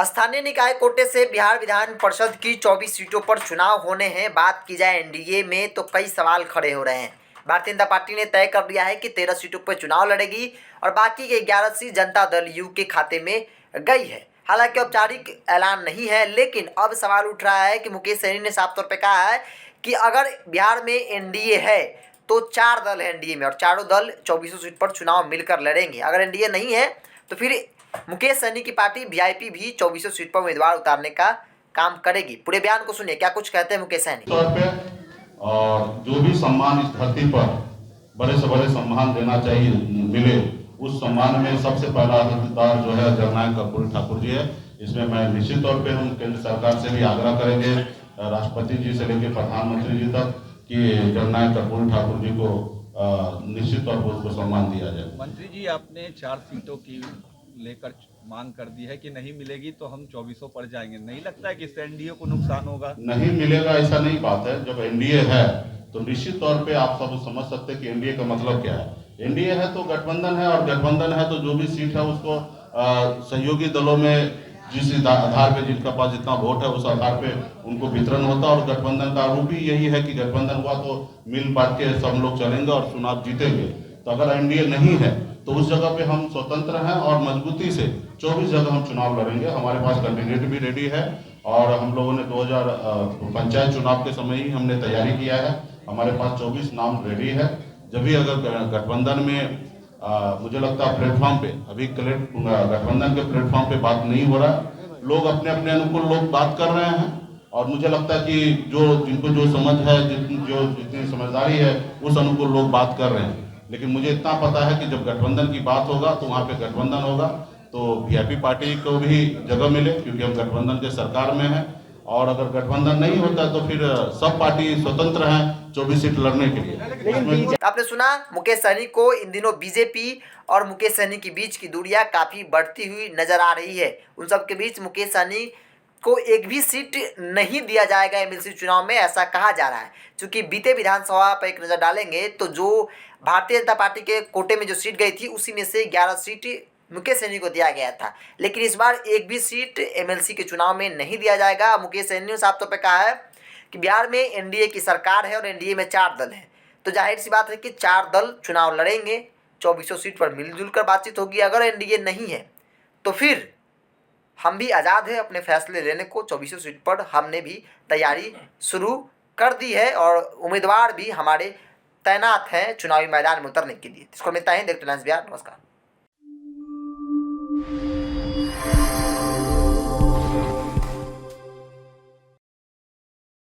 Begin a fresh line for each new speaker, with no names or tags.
स्थानीय निकाय कोटे से बिहार विधान परिषद की 24 सीटों पर चुनाव होने हैं। बात की जाए एनडीए में तो कई सवाल खड़े हो रहे हैं। भारतीय जनता पार्टी ने तय कर दिया है कि 13 सीटों पर चुनाव लड़ेगी और बाकी के 11 सीट जनता दल यू के खाते में गई है। हालांकि औपचारिक ऐलान नहीं है, लेकिन अब सवाल उठ रहा है कि मुकेश सहनी ने साफ तौर पर कहा है कि अगर बिहार में एनडीए है तो 4 दल है एनडीए में और चारों दल 24 सीट पर चुनाव मिलकर लड़ेंगे। अगर एनडीए नहीं है तो फिर मुकेश सहनी की पार्टी वीआईपी भी 24 सीट पर उम्मीदवार उतारने का काम करेगी। पूरे बयान को सुनिए, क्या कुछ कहते हैं मुकेश सहनी।
तौर पे और जो भी सम्मान इस धरती पर बड़े से बड़े सम्मान देना चाहिए मिले, उस सम्मान में सबसे पहला हकदार जो है जननायक कर्पूरी ठाकुर जी है। इसमें मैं निश्चित तौर पे हम केंद्र सरकार से भी आग्रह करेंगे, राष्ट्रपति जी से लेकर प्रधानमंत्री जी तक, कि जननायक कर्पूरी ठाकुर जी को निश्चित तौर पर उसको सम्मान दिया जाए।
मंत्री जी, आपने 4 सीटों की लेकर मांग कर दी है कि नहीं मिलेगी तो हम 24 पर जाएंगे। नहीं लगता है कि इससे एनडीए को नुकसान होगा?
नहीं मिलेगा ऐसा नहीं बात है। जब एनडीए है तो निश्चित तौर पे आप सब समझ सकते हैं कि एनडीए का मतलब क्या है। एनडीए है तो गठबंधन है, और गठबंधन है तो जो भी सीट है उसको सहयोगी दलों में जिस आधार पे जिनका पास जितना वोट है उस आधार पे उनको वितरण होता है। और गठबंधन का रूप ही यही है कि गठबंधन हुआ तो मिल बांट के सब लोग चलेंगे और चुनाव जीतेंगे। तो अगर एनडीए नहीं है तो उस जगह पे हम स्वतंत्र हैं और मजबूती से 24 जगह हम चुनाव लड़ेंगे। हमारे पास कैंडिडेट भी रेडी है और हम लोगों ने 2000 पंचायत चुनाव के समय ही हमने तैयारी किया है। हमारे पास 24 नाम रेडी है। जब भी अगर गठबंधन में मुझे लगता है प्लेटफॉर्म पे अभी गठबंधन के प्लेटफॉर्म पे बात नहीं हो रहा, लोग अपने अपने अनुकूल लोग बात कर रहे हैं। और मुझे लगता है कि जिनको जो समझ है, जितनी समझदारी है, उस अनुकूल लोग बात कर रहे हैं। लेकिन मुझे इतना पता है कि जब गठबंधन की बात होगा तो वहाँ पे गठबंधन होगा, तो वीआईपी पार्टी को भी जगह मिले, क्योंकि हम गठबंधन के सरकार में हैं। और अगर गठबंधन नहीं होता तो फिर सब पार्टी स्वतंत्र हैं 24 सीट लड़ने के लिए।
आपने सुना मुकेश सहनी को। इन दिनों बीजेपी और मुकेश सहनी के बीच की दूरियां काफी बढ़ती हुई नजर आ रही है। उन सब के बीच मुकेश सहनी को एक भी सीट नहीं दिया जाएगा एमएलसी चुनाव में, ऐसा कहा जा रहा है। क्योंकि बीते विधानसभा पर एक नज़र डालेंगे तो जो भारतीय जनता पार्टी के कोटे में जो सीट गई थी उसी में से 11 सीट मुकेश सहनी को दिया गया था। लेकिन इस बार एक भी सीट एमएलसी के चुनाव में नहीं दिया जाएगा। मुकेश सहनी ने साफ तौर पर कहा है कि बिहार में एनडीए की सरकार है और एनडीए में 4 दल हैं, तो जाहिर सी बात है कि 4 दल चुनाव लड़ेंगे। 24 सीट पर मिलजुल कर बातचीत होगी। अगर एनडीए नहीं है तो फिर हम भी आज़ाद हैं अपने फैसले लेने को। 24 सीट पर हमने भी तैयारी शुरू कर दी है और उम्मीदवार भी हमारे तैनात हैं चुनावी मैदान में उतरने के लिए। इसको मिलता है देखते बिहार। नमस्कार।